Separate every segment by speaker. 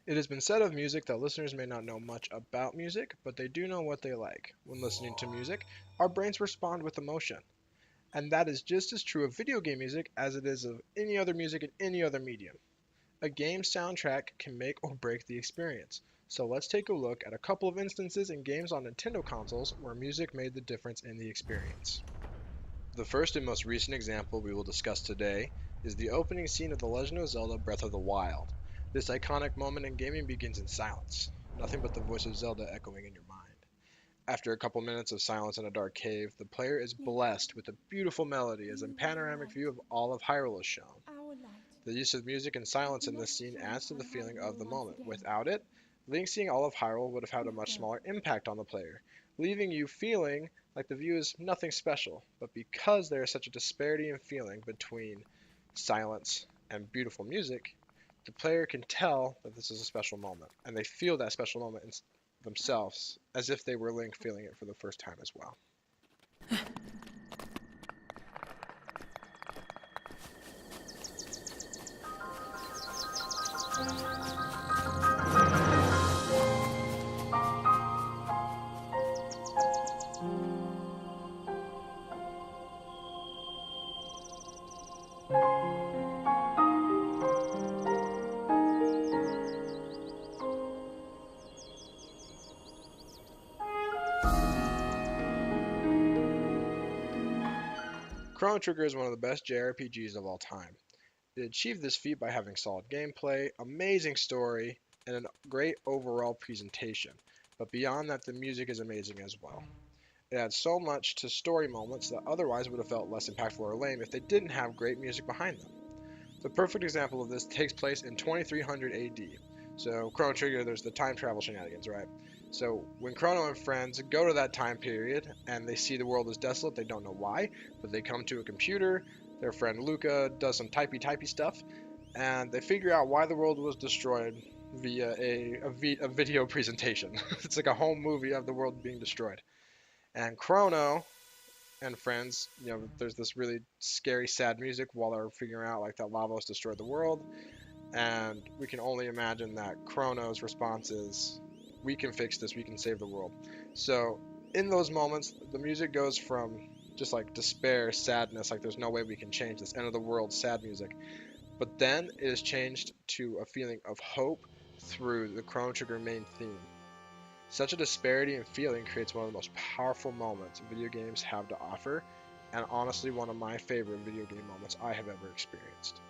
Speaker 1: It has been said of music that listeners may not know much about music, but they do know what they like. When listening to music, our brains respond with emotion. And that is just as true of video game music as it is of any other music in any other medium. A game's soundtrack can make or break the experience. So let's take a look at a couple of instances in games on Nintendo consoles where music made the difference in the experience. The first and most recent example we will discuss today is the opening scene of The Legend of Zelda Breath of the Wild. This iconic moment in gaming begins in silence, nothing but the voice of Zelda echoing in your mind. After a couple minutes of silence in a dark cave, the player is blessed with a beautiful melody as a panoramic view of all of Hyrule is shown. The use of music and silence in this scene adds to the feeling of the moment. Without it, Link seeing all of Hyrule would have had a much smaller impact on the player, leaving you feeling like the view is nothing special. But because there is such a disparity in feeling between silence and beautiful music, the player can tell that this is a special moment, and they feel that special moment themselves as if they were Link feeling it for the first time as well. Chrono Trigger is one of the best JRPGs of all time. It achieved this feat by having solid gameplay, amazing story, and a great overall presentation. But beyond that, the music is amazing as well. It adds so much to story moments that otherwise would have felt less impactful or lame if they didn't have great music behind them. The perfect example of this takes place in 2300 AD. So, Chrono Trigger, there's the time travel shenanigans, right? So, when Chrono and friends go to that time period and they see the world is desolate, they don't know why, but they come to a computer. Their friend Luca does some typey stuff, and they figure out why the world was destroyed via a video presentation. It's like a home movie of the world being destroyed. And Chrono and friends, there's this really scary, sad music while they're figuring out like that lava has destroyed the world, and we can only imagine that Chrono's response is, "We can fix this. We can save the world." So in those moments, the music goes from just like despair, sadness, like there's no way we can change this end of the world, sad music, but then it is changed to a feeling of hope through the Chrono Trigger main theme. Such a disparity in feeling creates one of the most powerful moments video games have to offer, and honestly one of my favorite video game moments I have ever experienced.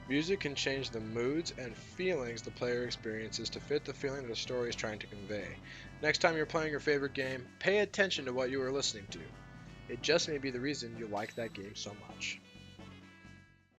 Speaker 1: Music can change the moods and feelings the player experiences to fit the feeling the story is trying to convey. Next time you're playing your favorite game, pay attention to what you are listening to. It just may be the reason you like that game so much.